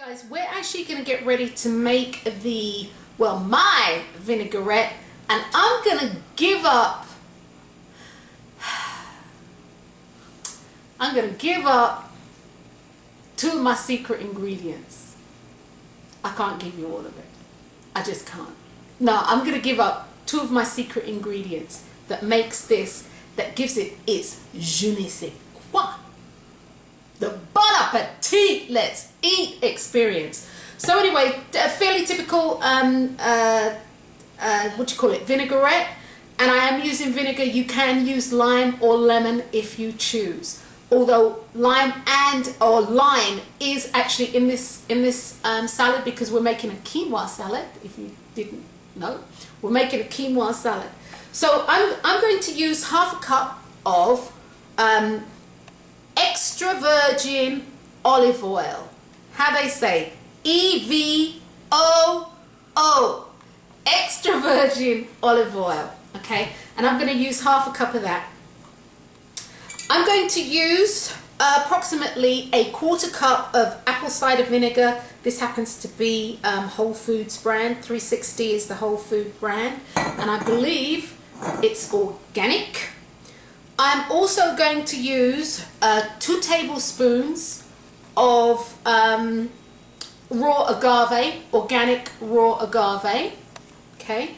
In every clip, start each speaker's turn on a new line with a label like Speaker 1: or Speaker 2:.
Speaker 1: Guys, we're actually going to get ready to make my vinaigrette, and I'm going to give up two of my secret ingredients. I can't give you all of it. I just can't. No, I'm going to give up two of my secret ingredients that makes this, that gives it its je ne sais quoi. The bon appetit, let's eat experience. So anyway, a fairly typical, vinaigrette. And I am using vinegar. You can use lime or lemon if you choose. Although lime is actually in this salad, because we're making a quinoa salad. If you didn't know, we're making a quinoa salad. So I'm going to use half a cup of extra virgin olive oil. How they say, EVOO, extra virgin olive oil. Okay, and I'm going to use half a cup of that. I'm going to use approximately a quarter cup of apple cider vinegar. This happens to be Whole Foods brand. 360 is the Whole Food brand, and I believe it's organic. I'm also going to use 2 tablespoons of raw agave, organic raw agave. Okay.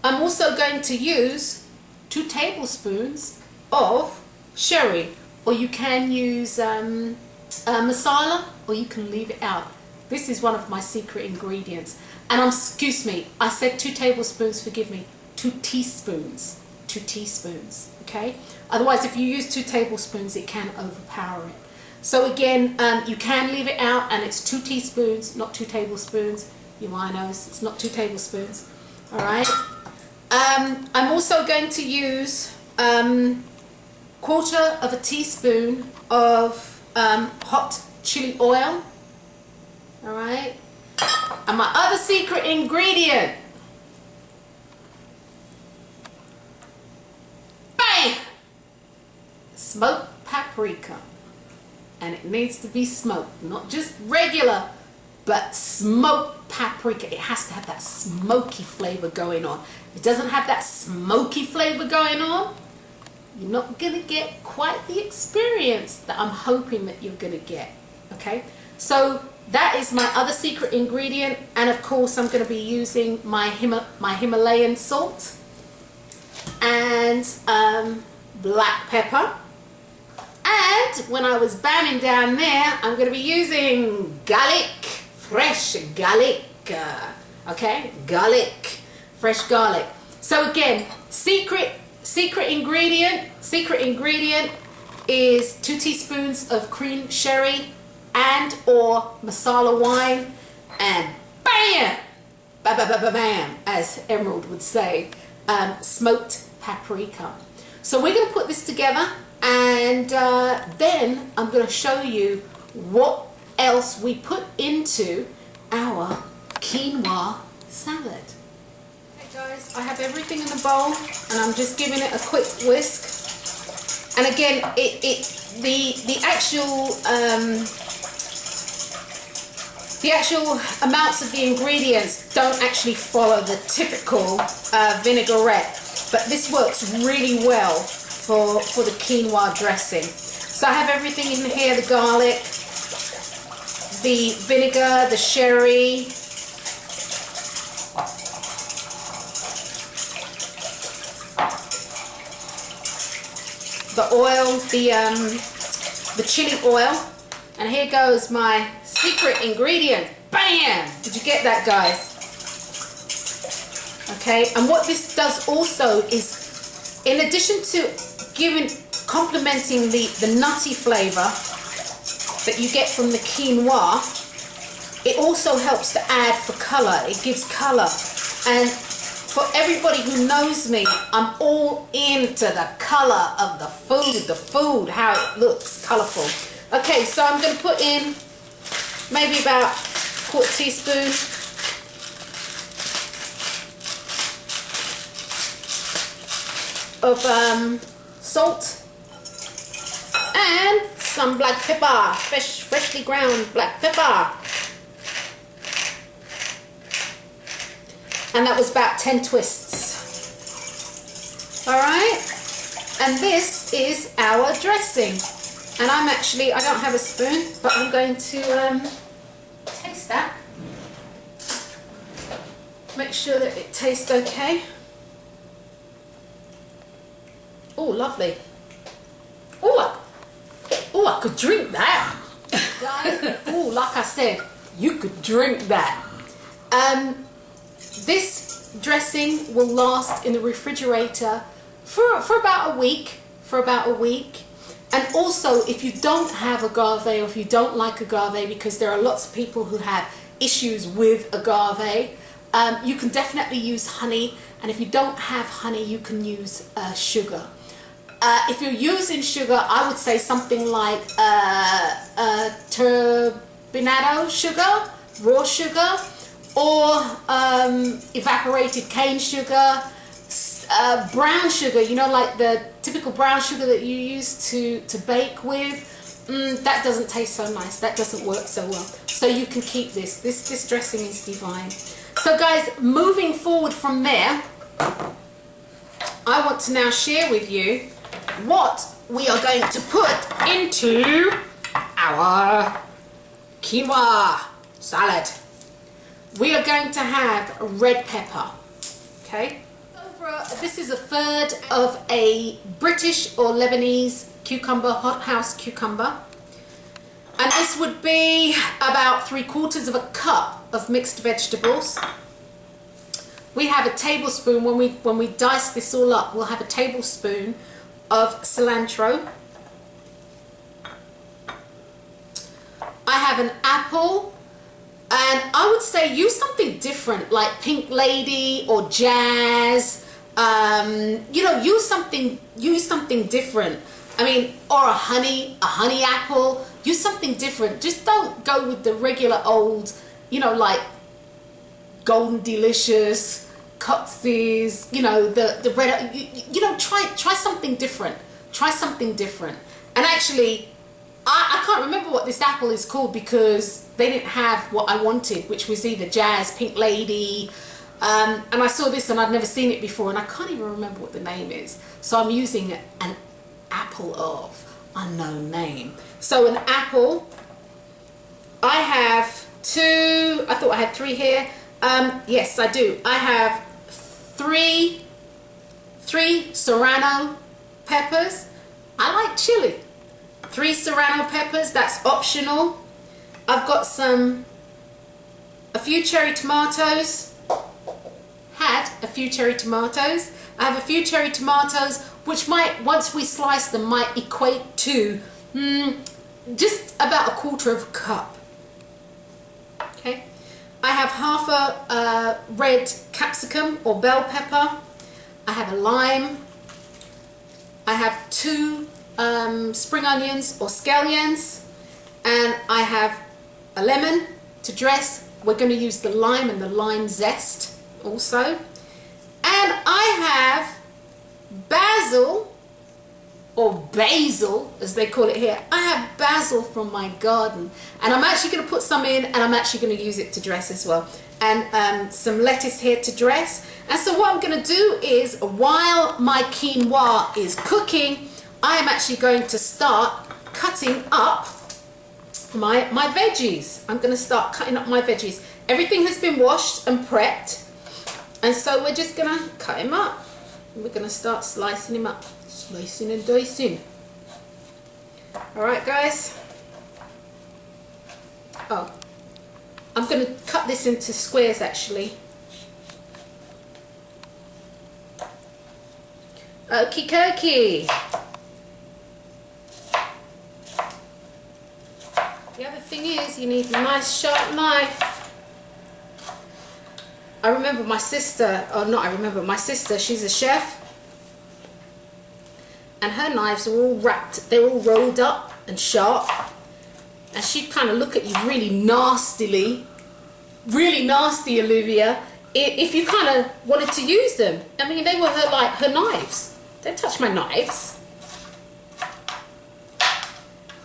Speaker 1: I'm also going to use 2 tablespoons of sherry, or you can use masala, or you can leave it out. This is one of my secret ingredients. And excuse me, I said 2 tablespoons, forgive me, 2 teaspoons. 2 teaspoons, okay? Otherwise, if you use 2 tablespoons, it can overpower it. So again, you can leave it out, and it's 2 teaspoons, not 2 tablespoons. You winos, it's not 2 tablespoons. All right. I'm also going to use quarter of a teaspoon of hot chili oil. All right. And my other secret ingredient, bam, smoked paprika. And it needs to be smoked, not just regular, but smoked paprika. It has to have that smoky flavor going on. If it doesn't have that smoky flavor going on, you're not gonna get quite the experience that I'm hoping that you're gonna get. Okay, so that is my other secret ingredient. And of course, I'm gonna be using my Himalayan salt and black pepper. And when I was bamming down there, I'm going to be using garlic, fresh garlic, okay, garlic, fresh garlic. So again, secret ingredient is 2 teaspoons of cream sherry and or masala wine, and bam, bam, as Emerald would say, smoked paprika. So we're going to put this together. And then I'm going to show you what else we put into our quinoa salad. Okay guys, I have everything in the bowl, and I'm just giving it a quick whisk. And again, the actual amounts of the ingredients don't actually follow the typical vinaigrette, but this works really well for the quinoa dressing. So I have everything in here: the garlic, the vinegar, the sherry, the oil, the chili oil, and here goes my secret ingredient. Bam! Did you get that, guys? Okay, and what this does also is, in addition to complementing the nutty flavor that you get from the quinoa, it also helps to add for color. It gives color. And for everybody who knows me, I'm all into the color of the food, how it looks colorful. Okay, so I'm going to put in maybe about a quarter teaspoon of salt and some black pepper, freshly ground black pepper. And that was about 10 twists. All right, and this is our dressing. And I don't have a spoon, but I'm going to taste that. Make sure that it tastes okay. Oh, lovely. Oh, I could drink that. Guys, oh, like I said, you could drink that. This dressing will last in the refrigerator for about a week. And also, if you don't have agave, or if you don't like agave, because there are lots of people who have issues with agave, you can definitely use honey. And if you don't have honey, you can use sugar. If you're using sugar, I would say something like turbinado sugar, raw sugar, or evaporated cane sugar, brown sugar, you know, like the typical brown sugar that you use to bake with. That doesn't taste so nice. That doesn't work so well. So you can keep this. This dressing is divine. So guys, moving forward from there, I want to now share with you what we are going to put into our quinoa salad. We are going to have red pepper, okay? This is a third of a British or Lebanese cucumber, hothouse cucumber. And this would be about 3/4 of a cup of mixed vegetables. We have a tablespoon, when we dice this all up, we'll have a tablespoon of cilantro. I have an apple, and I would say use something different, like Pink Lady or Jazz. You know, use something different. I mean, or a honey apple. Use something different. Just don't go with the regular old, you know, like Golden Delicious, Coxes, you know, the red, you know, try something different. Try something different. And actually, I can't remember what this apple is called because they didn't have what I wanted, which was either Jazz, Pink Lady, and I saw this and I'd never seen it before, and I can't even remember what the name is. So I'm using an apple of unknown name. So an apple. I have two. I thought I had three here. Yes, I do. I have three Serrano peppers. I like chili. 3 Serrano peppers. That's optional. I've got a few cherry tomatoes. Had a few cherry tomatoes. I have a few cherry tomatoes, which might, once we slice them, might equate to just about 1/4 of a cup. Okay. I have half a red capsicum or bell pepper. I have a lime. I have 2 spring onions or scallions, and I have a lemon to dress. We're going to use the lime and the lime zest also, and I have basil, or basil as they call it here. I have basil from my garden, and I'm actually going to put some in, and I'm actually going to use it to dress as well, and some lettuce here to dress. And so what I'm going to do is, while my quinoa is cooking, I am actually going to start cutting up my veggies. I'm going to start cutting up my veggies. Everything has been washed and prepped, and so we're just going to cut him up. We're going to start slicing him up. Slicing and dicing. Alright guys. Oh, I'm going to cut this into squares actually. Okie dokie. The other thing is, you need a nice sharp knife. I remember my sister, my sister, she's a chef, and her knives are all wrapped, they're all rolled up and sharp, and she'd kind of look at you really nastily, really nasty, Olivia, if you kind of wanted to use them. I mean, they were her knives. Don't touch my knives.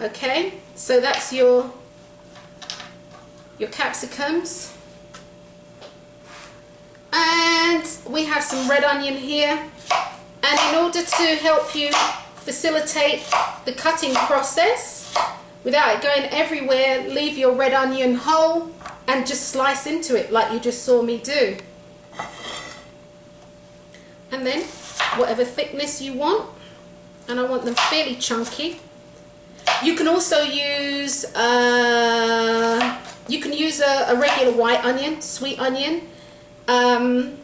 Speaker 1: Okay, so that's your capsicums. And we have some red onion here. And in order to help you facilitate the cutting process without it going everywhere, leave your red onion whole and just slice into it like you just saw me do. And then whatever thickness you want, and I want them fairly chunky. You can also use a regular white onion, sweet onion, and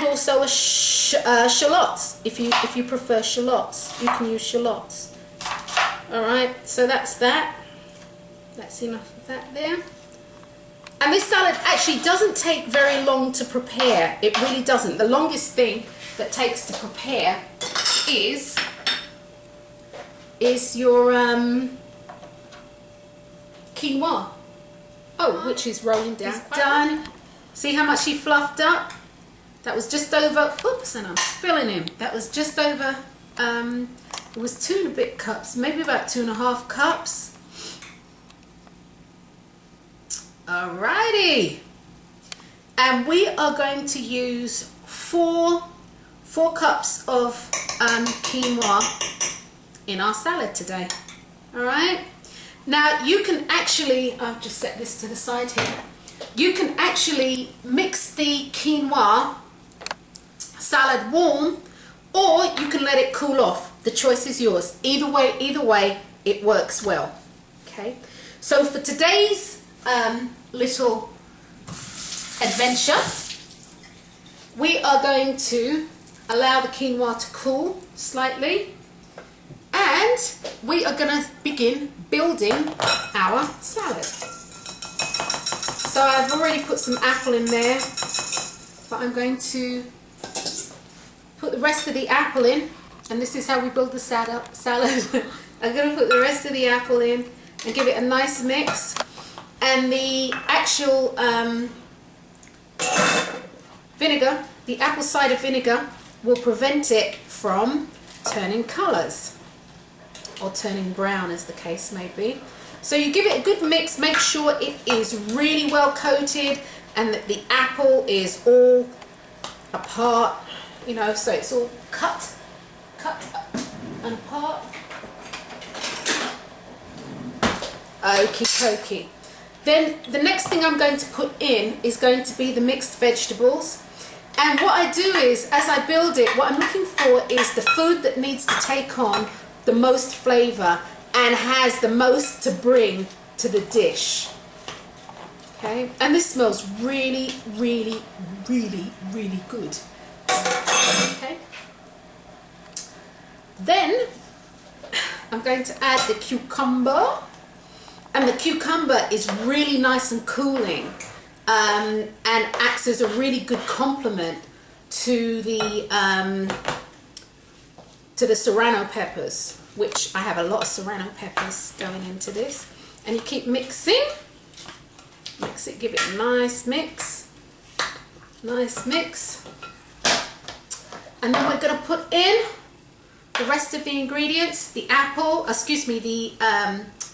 Speaker 1: also shallots. If you prefer shallots, you can use shallots. All right, so that's that. That's enough of that there. And this salad actually doesn't take very long to prepare. It really doesn't. The longest thing that takes to prepare is your quinoa. Oh, which is rolling down. It's done. See how much he fluffed up? That was just over, oops, and I'm spilling him. That was just over, it was 2 and a bit cups, maybe about 2.5 cups. Alrighty. And we are going to use 4 cups of quinoa in our salad today. Alright. Now you can actually, I've just set this to the side here. You can actually mix the quinoa salad warm, or you can let it cool off. The choice is yours. Either way, it works well. Okay. So for today's little adventure, we are going to allow the quinoa to cool slightly, and we are going to begin building our salad. So I've already put some apple in there, but I'm going to put the rest of the apple in, and this is how we build the salad. I'm going to put the rest of the apple in and give it a nice mix, and the actual vinegar, the apple cider vinegar, will prevent it from turning colours or turning brown, as the case may be. So you give it a good mix, make sure it is really well coated and that the apple is all apart, you know, so it's all cut and apart. Okie dokie. Then the next thing I'm going to put in is going to be the mixed vegetables. And what I do is, as I build it, what I'm looking for is the food that needs to take on the most flavour and has the most to bring to the dish. Okay, and this smells really, really, really, really good. Okay. Then I'm going to add the cucumber, and the cucumber is really nice and cooling, and acts as a really good complement to the Serrano peppers, which I have a lot of Serrano peppers going into this. And you keep mixing, mix it, give it a nice mix, and then we're going to put in the rest of the ingredients, the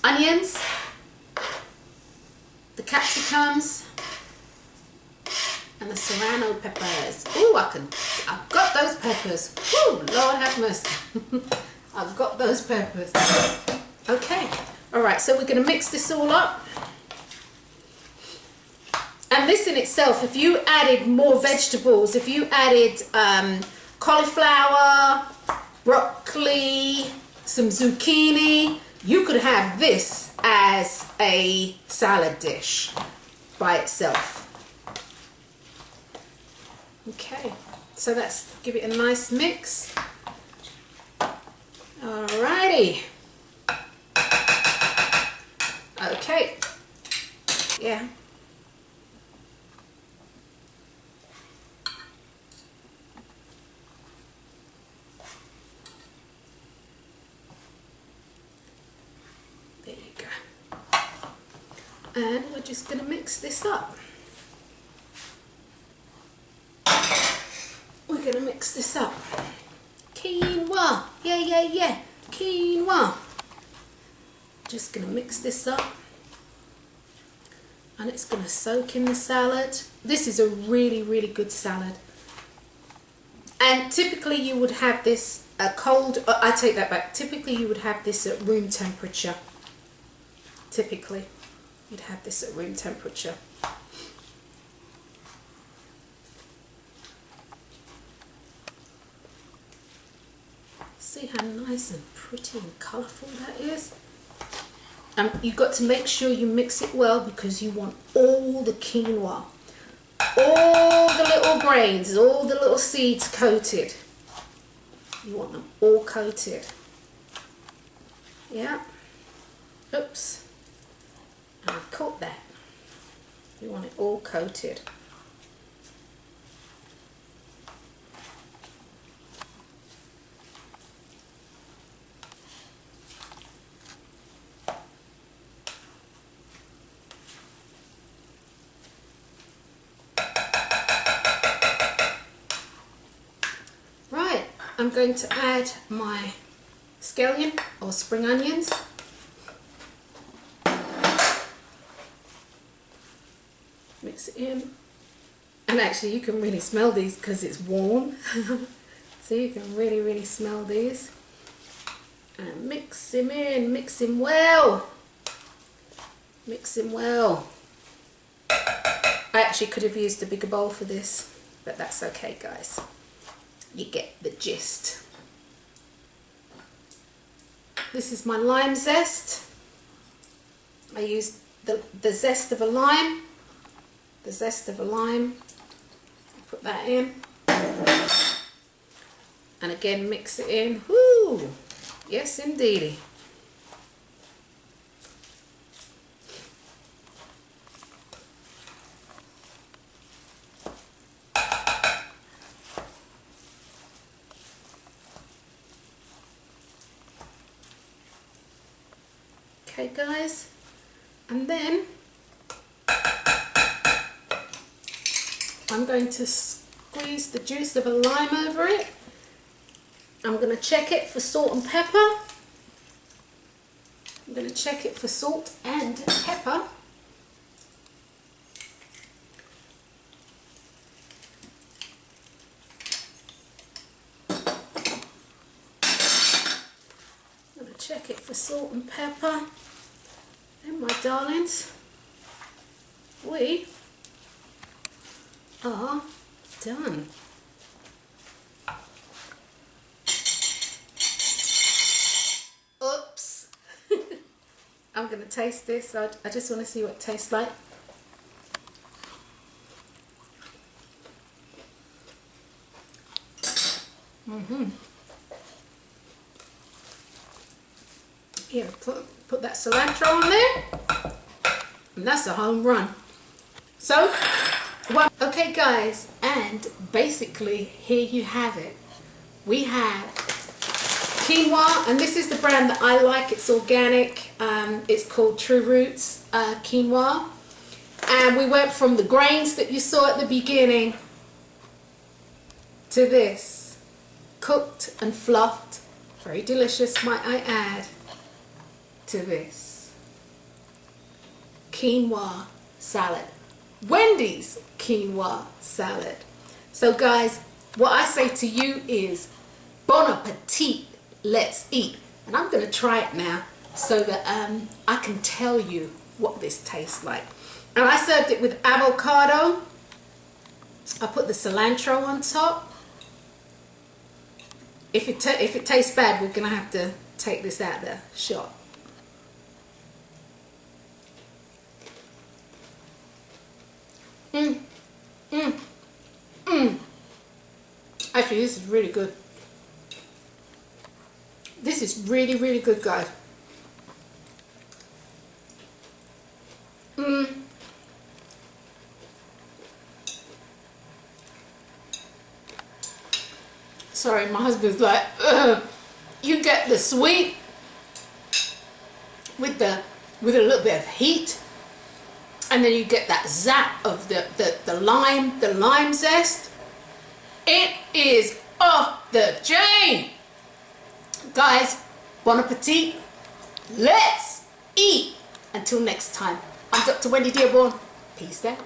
Speaker 1: onions, the capsicums, and the Serrano peppers. Ooh, I've got those peppers. Ooh, Lord have mercy. I've got those peppers. Okay, all right, so we're going to mix this all up. And this in itself, if you added more vegetables, if you added cauliflower, broccoli, some zucchini, you could have this as a salad dish by itself. Okay, so let's give it a nice mix. Alrighty. Okay. Yeah. There you go. And we're just going to mix this up. We're going to mix this up. Quinoa. Yeah. Quinoa. just going to mix this up. And it's going to soak in the salad. This is a really, really good salad. And typically you would have this cold, I take that back. Typically you would have this at room temperature. Typically you'd have this at room temperature. See how nice and pretty and colourful that is? You've got to make sure you mix it well because you want all the quinoa, all the little grains, all the little seeds coated. You want them all coated. Yeah. Oops. I caught that. You want it all coated. I'm going to add my scallion or spring onions. Mix it in. And actually you can really smell these because it's warm. So you can really, really smell these. And mix him in, mix him well. Mix him well. I actually could have used a bigger bowl for this, but that's okay, guys. You get the gist. This is my lime zest. I used the zest of a lime. The zest of a lime. Put that in. And again mix it in. Woo! Yes indeedy. Okay guys, and then I'm going to squeeze the juice of a lime over it. I'm going to check it for salt and pepper. I'm going to check it for salt and pepper. I'm going to check it for salt and pepper. And my darlings, we are done. Oops. I'm going to taste this. I just want to see what it tastes like. Here, put that cilantro on there, and that's a home run. So, well, okay guys, and basically here you have it. We have quinoa, and this is the brand that I like. It's organic. It's called True Roots quinoa, and we went from the grains that you saw at the beginning to this, cooked and fluffed, very delicious, might I add, to this quinoa salad, Wendy's quinoa salad. So guys, what I say to you is bon appetit, let's eat. And I'm going to try it now so that I can tell you what this tastes like. And I served it with avocado. I put the cilantro on top. If it tastes bad, we're going to have to take this out of the shop. Actually, this is really good. This is really, really good, guys. Sorry, my husband's like, you get the sweet with a little bit of heat, and then you get that zap of the lime zest. It is off the chain. Guys, bon appetit. Let's eat. Until next time, I'm Dr. Wendy Dearborn. Peace out.